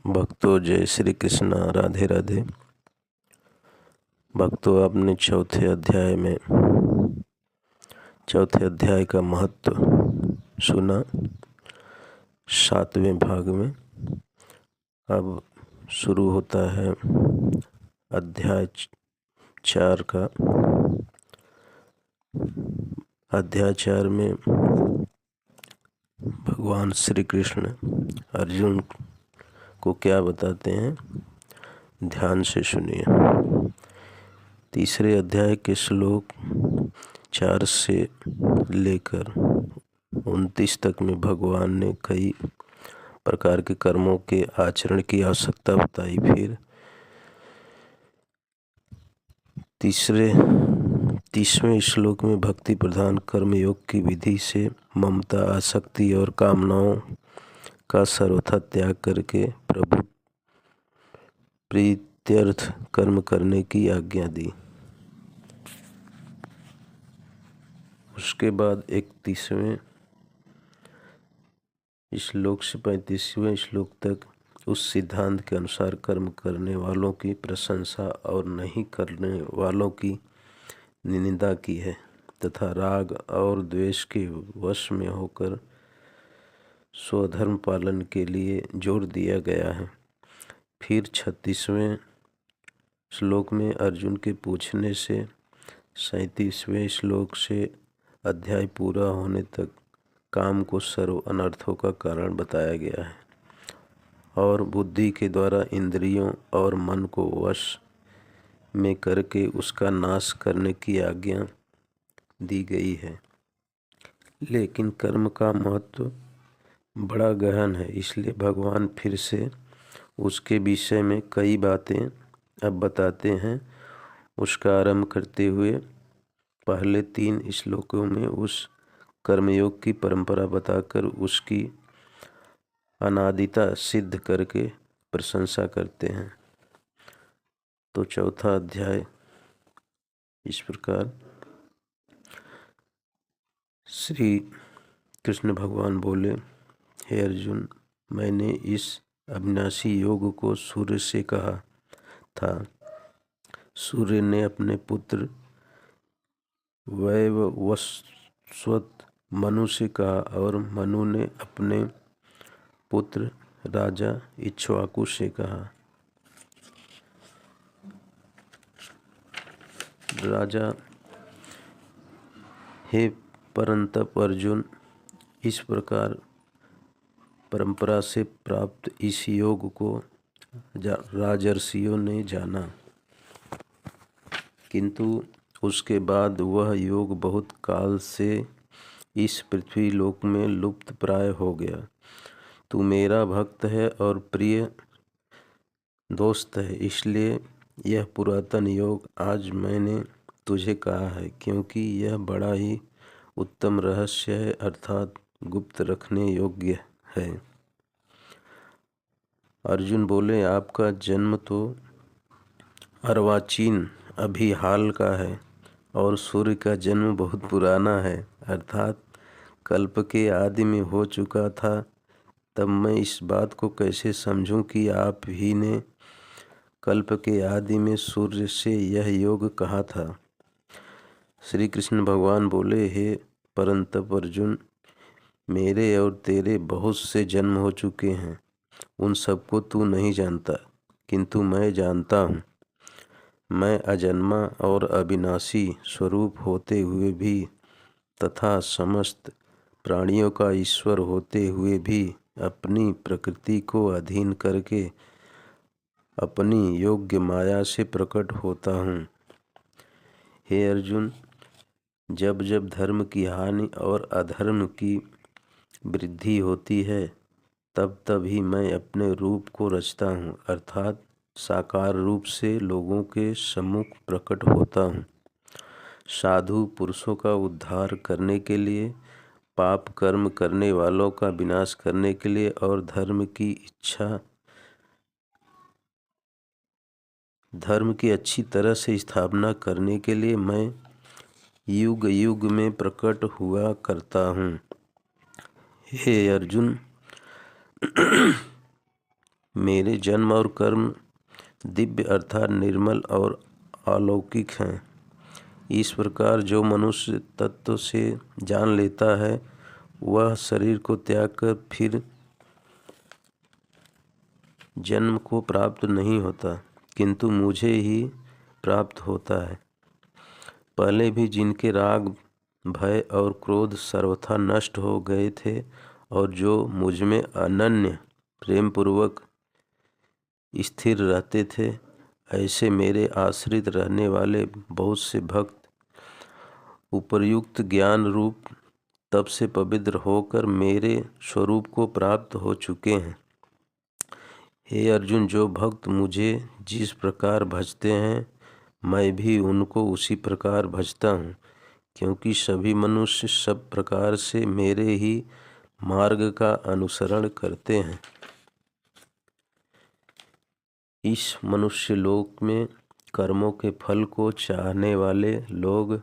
भक्तों, जय श्री कृष्ण। राधे राधे। भक्तों, आपने चौथे अध्याय का महत्व सुना 7वें भाग में। अब शुरू होता है अध्याय 4 का। अध्याय 4 में भगवान श्री कृष्ण अर्जुन को क्या बताते हैं, ध्यान से सुनिए। तीसरे अध्याय के श्लोक 4 से लेकर 29 तक में भगवान ने कई प्रकार के कर्मों के आचरण की आवश्यकता बताई। फिर 30वें श्लोक में भक्ति प्रधान कर्म योग की विधि से ममता, आसक्ति और कामनाओं का सर्वथा त्याग करके प्रभु प्रीत्यर्थ कर्म करने की आज्ञा दी। उसके बाद 31वें श्लोक से 35वें श्लोक तक उस सिद्धांत के अनुसार कर्म करने वालों की प्रशंसा और नहीं करने वालों की निंदा की है तथा राग और द्वेष के वश में होकर स्वधर्म पालन के लिए जोर दिया गया है। फिर 36वें श्लोक में अर्जुन के पूछने से 37वें श्लोक से अध्याय पूरा होने तक काम को सर्व अनर्थों का कारण बताया गया है और बुद्धि के द्वारा इंद्रियों और मन को वश में करके उसका नाश करने की आज्ञा दी गई है। लेकिन कर्म का महत्व बड़ा गहन है, इसलिए भगवान फिर से उसके विषय में कई बातें अब बताते हैं। उसका आरंभ करते हुए पहले 3 श्लोकों में उस कर्मयोग की परंपरा बताकर उसकी अनादिता सिद्ध करके प्रशंसा करते हैं। तो चौथा अध्याय इस प्रकार। श्री कृष्ण भगवान बोले, हे अर्जुन, मैंने इस अविनाशी योग को सूर्य से कहा था। सूर्य ने अपने पुत्र वैवस्वत मनु से कहा और मनु ने अपने पुत्र राजा इक्ष्वाकु से कहा। राजा, हे परंतप अर्जुन, इस प्रकार परंपरा से प्राप्त इस योग को राजर्षियों ने जाना, किंतु उसके बाद वह योग बहुत काल से इस पृथ्वी लोक में लुप्त प्राय हो गया। तू मेरा भक्त है और प्रिय दोस्त है, इसलिए यह पुरातन योग आज मैंने तुझे कहा है, क्योंकि यह बड़ा ही उत्तम रहस्य है, अर्थात गुप्त रखने योग्य है। अर्जुन बोले, आपका जन्म तो अर्वाचीन अभी हाल का है और सूर्य का जन्म बहुत पुराना है, अर्थात कल्प के आदि में हो चुका था। तब मैं इस बात को कैसे समझूं कि आप ही ने कल्प के आदि में सूर्य से यह योग कहा था। श्री कृष्ण भगवान बोले, हे परंतप अर्जुन, मेरे और तेरे बहुत से जन्म हो चुके हैं, उन सबको तू नहीं जानता, किंतु मैं जानता हूँ। मैं अजन्मा और अविनाशी स्वरूप होते हुए भी तथा समस्त प्राणियों का ईश्वर होते हुए भी अपनी प्रकृति को अधीन करके अपनी योग्य माया से प्रकट होता हूँ। हे अर्जुन, जब जब धर्म की हानि और अधर्म की वृद्धि होती है, तब तब ही मैं अपने रूप को रचता हूँ, अर्थात साकार रूप से लोगों के सम्मुख प्रकट होता हूँ। साधु पुरुषों का उद्धार करने के लिए, पाप कर्म करने वालों का विनाश करने के लिए और धर्म की अच्छी तरह से स्थापना करने के लिए मैं युग युग में प्रकट हुआ करता हूँ। हे अर्जुन, मेरे जन्म और कर्म दिव्य अर्थात निर्मल और अलौकिक हैं। इस प्रकार जो मनुष्य तत्व से जान लेता है वह शरीर को त्याग कर फिर जन्म को प्राप्त नहीं होता, किंतु मुझे ही प्राप्त होता है। पहले भी जिनके राग, भय और क्रोध सर्वथा नष्ट हो गए थे और जो मुझ में अनन्य प्रेम पूर्वक स्थिर रहते थे, ऐसे मेरे आश्रित रहने वाले बहुत से भक्त उपर्युक्त ज्ञान रूप तब से पवित्र होकर मेरे स्वरूप को प्राप्त हो चुके हैं। हे अर्जुन, जो भक्त मुझे जिस प्रकार भजते हैं मैं भी उनको उसी प्रकार भजता हूँ, क्योंकि सभी मनुष्य सब प्रकार से मेरे ही मार्ग का अनुसरण करते हैं। इस मनुष्य लोक में कर्मों के फल को चाहने वाले लोग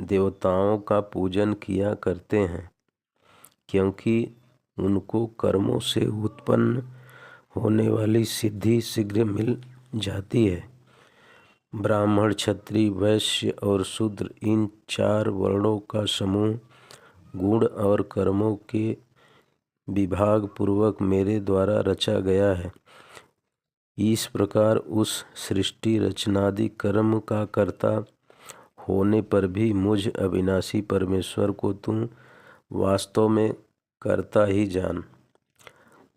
देवताओं का पूजन किया करते हैं, क्योंकि उनको कर्मों से उत्पन्न होने वाली सिद्धि शीघ्र मिल जाती है। ब्राह्मण, क्षत्रिय, वैश्य और शूद्र, इन 4 वर्णों का समूह गुण और कर्मों के विभाग पूर्वक मेरे द्वारा रचा गया है। इस प्रकार उस सृष्टि रचनादि कर्म का कर्ता होने पर भी मुझ अविनाशी परमेश्वर को तुम वास्तव में कर्ता ही जान।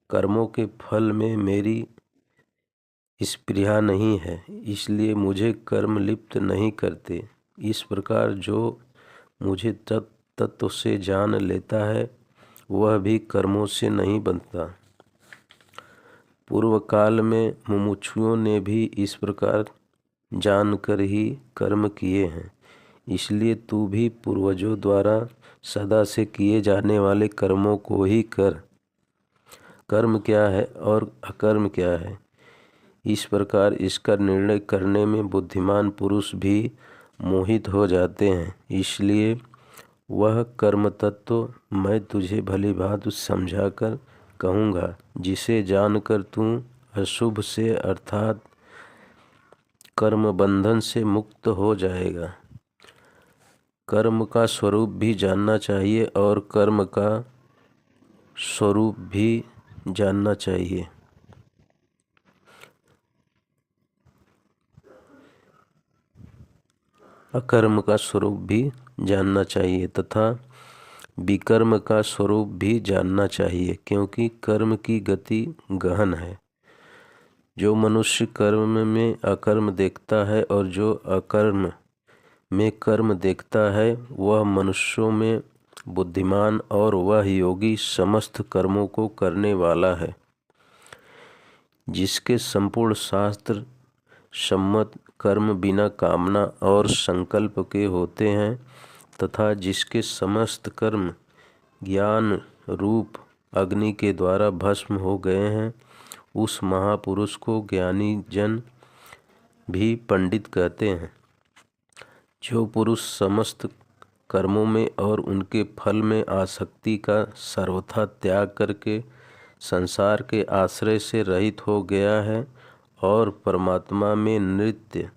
कर्मों के फल में मेरी स्पृहा नहीं है, इसलिए मुझे कर्म लिप्त नहीं करते। इस प्रकार जो मुझे तत्व से जान लेता है वह भी कर्मों से नहीं बनता। पूर्व काल में मुमुक्षुओं ने भी इस प्रकार जानकर ही कर्म किए हैं, इसलिए तू भी पूर्वजों द्वारा सदा से किए जाने वाले कर्मों को ही कर। कर्म क्या है और अकर्म क्या है, इस प्रकार इसका निर्णय करने में बुद्धिमान पुरुष भी मोहित हो जाते हैं। इसलिए वह कर्म तत्व मैं तुझे भली भांति समझाकर कहूँगा, जिसे जानकर तू अशुभ से अर्थात कर्म बंधन से मुक्त हो जाएगा। कर्म का स्वरूप भी जानना चाहिए और कर्म का स्वरूप भी जानना चाहिए। अकर्म का स्वरूप भी जानना चाहिए तथा विकर्म का स्वरूप भी जानना चाहिए, क्योंकि कर्म की गति गहन है। जो मनुष्य कर्म में अकर्म देखता है और जो अकर्म में कर्म देखता है वह मनुष्यों में बुद्धिमान और वह योगी समस्त कर्मों को करने वाला है। जिसके संपूर्ण शास्त्र सम्मत कर्म बिना कामना और संकल्प के होते हैं तथा जिसके समस्त कर्म ज्ञान रूप अग्नि के द्वारा भस्म हो गए हैं, उस महापुरुष को ज्ञानी जन भी पंडित कहते हैं। जो पुरुष समस्त कर्मों में और उनके फल में आसक्ति का सर्वथा त्याग करके संसार के आश्रय से रहित हो गया है और परमात्मा में नित्य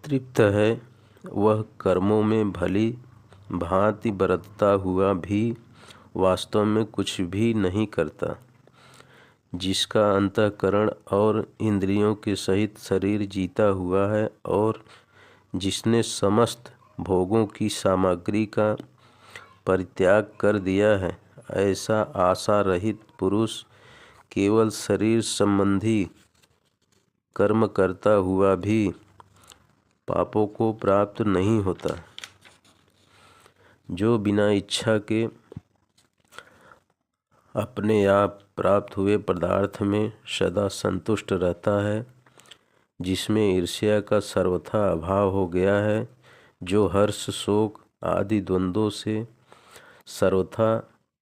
तृप्त है, वह कर्मों में भली भांति बरतता हुआ भी वास्तव में कुछ भी नहीं करता। जिसका अंतःकरण और इंद्रियों के सहित शरीर जीता हुआ है और जिसने समस्त भोगों की सामग्री का परित्याग कर दिया है, ऐसा आशा रहित पुरुष केवल शरीर संबंधी कर्म करता हुआ भी पापों को प्राप्त नहीं होता। जो बिना इच्छा के अपने आप प्राप्त हुए पदार्थ में सदा संतुष्ट रहता है, जिसमें ईर्ष्या का सर्वथा अभाव हो गया है, जो हर्ष शोक आदि द्वंद्वों से सर्वथा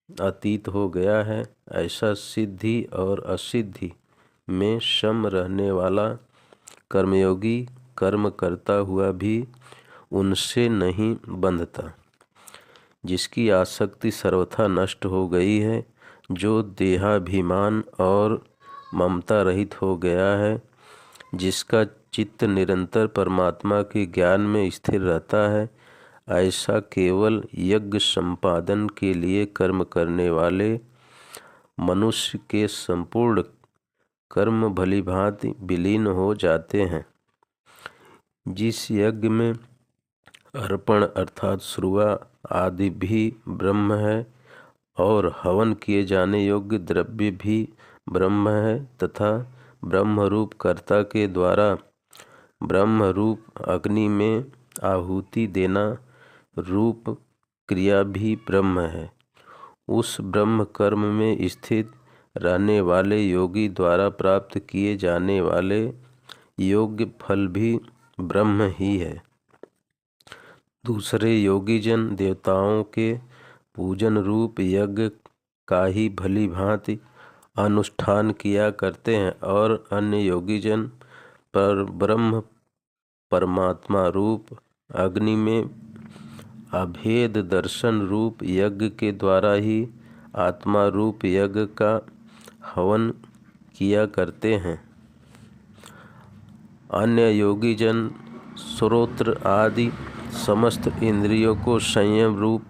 अतीत हो गया है, ऐसा सिद्धि और असिद्धि में सम रहने वाला कर्मयोगी कर्म करता हुआ भी उनसे नहीं बंधता। जिसकी आसक्ति सर्वथा नष्ट हो गई है, जो देहाभिमान और ममता रहित हो गया है, जिसका चित्त निरंतर परमात्मा के ज्ञान में स्थिर रहता है, ऐसा केवल यज्ञ संपादन के लिए कर्म करने वाले मनुष्य के संपूर्ण कर्म भली भांति विलीन हो जाते हैं। जिस यज्ञ में अर्पण अर्थात श्रुआ आदि भी ब्रह्म है और हवन किए जाने योग्य द्रव्य भी ब्रह्म है तथा ब्रह्म रूप कर्ता के द्वारा ब्रह्म रूप अग्नि में आहुति देना रूप क्रिया भी ब्रह्म है, उस ब्रह्म कर्म में स्थित रहने वाले योगी द्वारा प्राप्त किए जाने वाले योग्य फल भी ब्रह्म ही है। दूसरे योगी जन देवताओं के पूजन रूप यज्ञ का ही भली भांति अनुष्ठान किया करते हैं और अन्य योगी जन पर ब्रह्म परमात्मा रूप अग्नि में अभेद दर्शन रूप यज्ञ के द्वारा ही आत्मा रूप यज्ञ का हवन किया करते हैं। अन्य योगी जन श्रोत्र आदि समस्त इंद्रियों को संयम रूप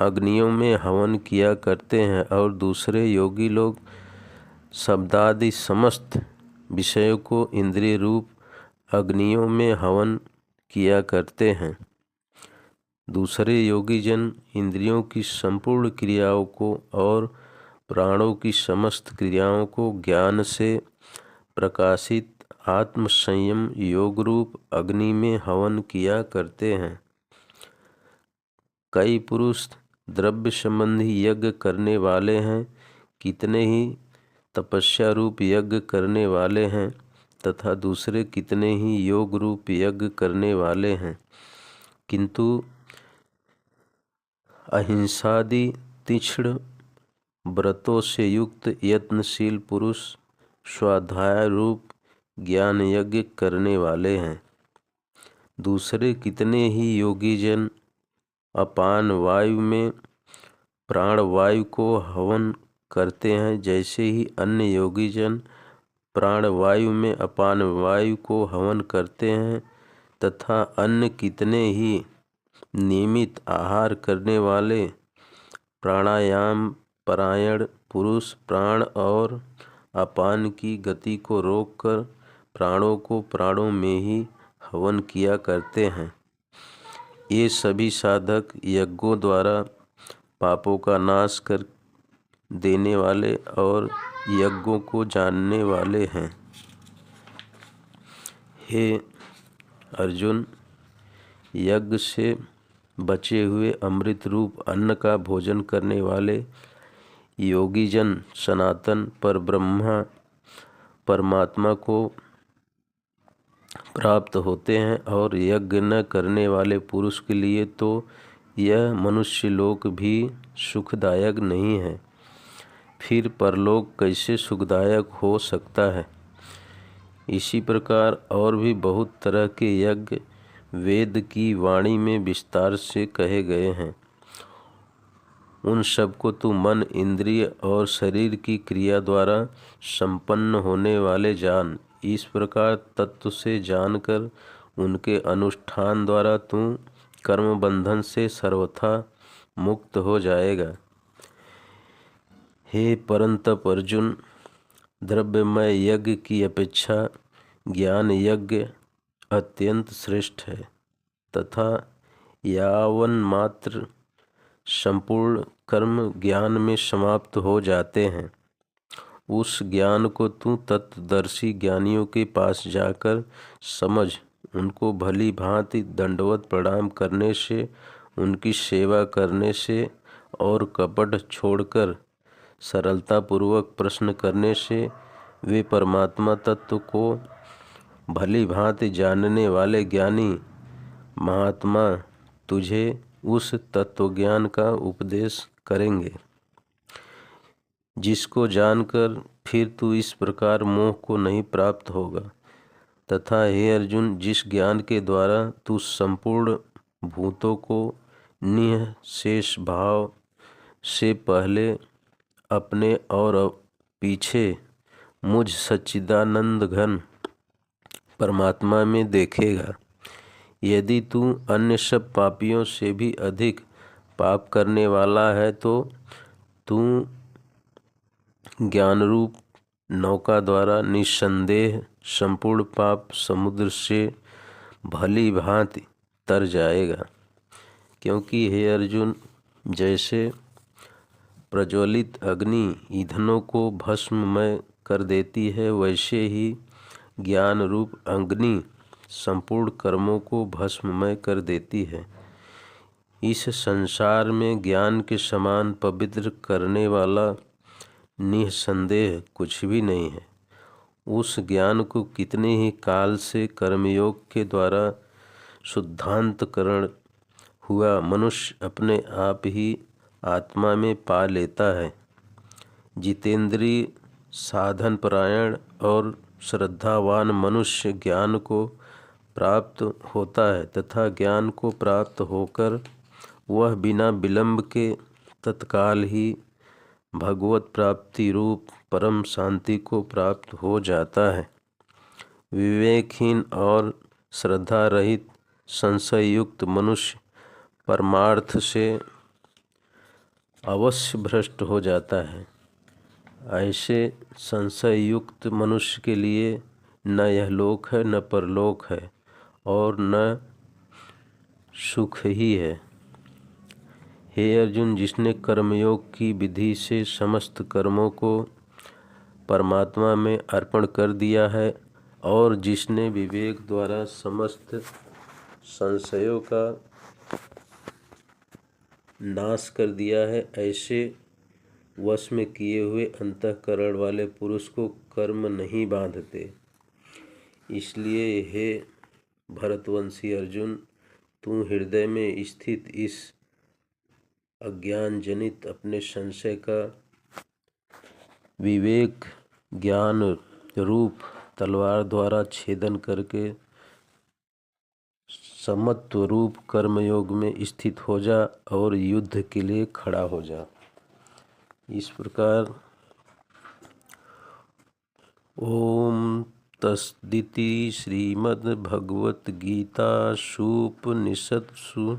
अग्नियों में हवन किया करते हैं और दूसरे योगी लोग शब्दादि समस्त विषयों को इंद्रिय रूप अग्नियों में हवन किया करते हैं। दूसरे योगी जन इंद्रियों की संपूर्ण क्रियाओं को और प्राणों की समस्त क्रियाओं को ज्ञान से प्रकाशित आत्म संयम योग रूप अग्नि में हवन किया करते हैं। कई पुरुष द्रव्य संबंधी यज्ञ करने वाले हैं, कितने ही तपस्या रूप यज्ञ करने वाले हैं तथा दूसरे कितने ही योग रूप यज्ञ करने वाले हैं, किंतु अहिंसादि तीक्ष्ण व्रतों से युक्त यत्नशील पुरुष स्वाध्याय रूप ज्ञान यज्ञ करने वाले हैं। दूसरे कितने ही योगी जन अपान वायु में प्राण वायु को हवन करते हैं, जैसे ही अन्य योगी जन प्राण वायु में अपान वायु को हवन करते हैं तथा अन्य कितने ही नियमित आहार करने वाले प्राणायाम परायण पुरुष प्राण और अपान की गति को रोककर प्राणों को प्राणों में ही हवन किया करते हैं। ये सभी साधक यज्ञों द्वारा पापों का नाश कर देने वाले और यज्ञों को जानने वाले हैं। हे अर्जुन, यज्ञ से बचे हुए अमृत रूप अन्न का भोजन करने वाले योगी जन सनातन पर ब्रह्मा परमात्मा को प्राप्त होते हैं और यज्ञ न करने वाले पुरुष के लिए तो यह मनुष्य लोक भी सुखदायक नहीं है, फिर परलोक कैसे सुखदायक हो सकता है। इसी प्रकार और भी बहुत तरह के यज्ञ वेद की वाणी में विस्तार से कहे गए हैं। उन सब को तू मन इंद्रिय और शरीर की क्रिया द्वारा संपन्न होने वाले जान। इस प्रकार तत्व से जानकर उनके अनुष्ठान द्वारा तू कर्म बंधन से सर्वथा मुक्त हो जाएगा। हे परंतप अर्जुन, द्रव्यमय यज्ञ की अपेक्षा ज्ञान यज्ञ अत्यंत श्रेष्ठ है तथा यावन मात्र संपूर्ण कर्म ज्ञान में समाप्त हो जाते हैं, उस ज्ञान को तू तत्वदर्शी ज्ञानियों के पास जाकर समझ। उनको भली भांति दंडवत प्रणाम करने से, उनकी सेवा करने से और कपट छोड़कर सरलतापूर्वक प्रश्न करने से वे परमात्मा तत्व को भली भांति जानने वाले ज्ञानी महात्मा तुझे उस तत्वज्ञान का उपदेश करेंगे, जिसको जानकर फिर तू इस प्रकार मोह को नहीं प्राप्त होगा। तथा हे अर्जुन, जिस ज्ञान के द्वारा तू संपूर्ण भूतों को निःशेष भाव से पहले अपने और पीछे मुझ सच्चिदानंद घन परमात्मा में देखेगा। यदि तू अन्य सब पापियों से भी अधिक पाप करने वाला है तो तू ज्ञान रूप नौका द्वारा निस्संदेह संपूर्ण पाप समुद्र से भली भांति तर जाएगा। क्योंकि हे अर्जुन, जैसे प्रज्वलित अग्नि ईंधनों को भस्ममय कर देती है, वैसे ही ज्ञान रूप अग्नि संपूर्ण कर्मों को भस्ममय कर देती है। इस संसार में ज्ञान के समान पवित्र करने वाला निसंदेह कुछ भी नहीं है। उस ज्ञान को कितने ही काल से कर्मयोग के द्वारा शुद्धांतकरण हुआ मनुष्य अपने आप ही आत्मा में पा लेता है। जितेंद्रिय साधन परायण और श्रद्धावान मनुष्य ज्ञान को प्राप्त होता है तथा ज्ञान को प्राप्त होकर वह बिना विलंब के तत्काल ही भगवत प्राप्ति रूप परम शांति को प्राप्त हो जाता है। विवेकहीन और श्रद्धा रहित संशय युक्त मनुष्य परमार्थ से अवश्य भ्रष्ट हो जाता है। ऐसे संशय युक्त मनुष्य के लिए न यह लोक है न परलोक है और न सुख ही है। हे अर्जुन, जिसने कर्मयोग की विधि से समस्त कर्मों को परमात्मा में अर्पण कर दिया है और जिसने विवेक द्वारा समस्त संशयों का नाश कर दिया है, ऐसे वश में किए हुए अंतःकरण वाले पुरुष को कर्म नहीं बांधते। इसलिए हे भरतवंशी अर्जुन, तू हृदय में स्थित इस अज्ञान जनित अपने संशय का विवेक ज्ञान रूप तलवार द्वारा छेदन करके समत्व रूप कर्मयोग में स्थित हो जा और युद्ध के लिए खड़ा हो जा। इस प्रकार ओम तस्दिति श्रीमद्भगवद्गीतासूपनिषत्सु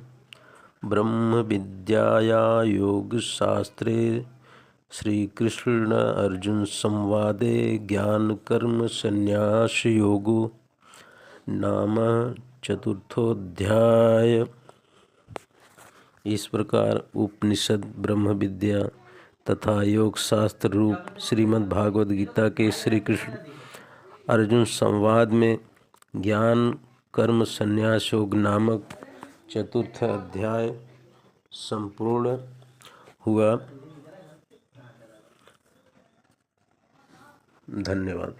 ब्रह्म विद्याया योग शास्त्रे श्रीकृष्ण अर्जुन संवादे ज्ञान कर्म संन्यास योगो नाम चतुर्थोऽध्याय। इस प्रकार उपनिषद ब्रह्म विद्या तथा योग शास्त्र रूप श्रीमद् भागवत गीता के श्री कृष्ण अर्जुन संवाद में ज्ञान कर्म संन्यास योग नामक चतुर्थ अध्याय संपूर्ण हुआ। धन्यवाद।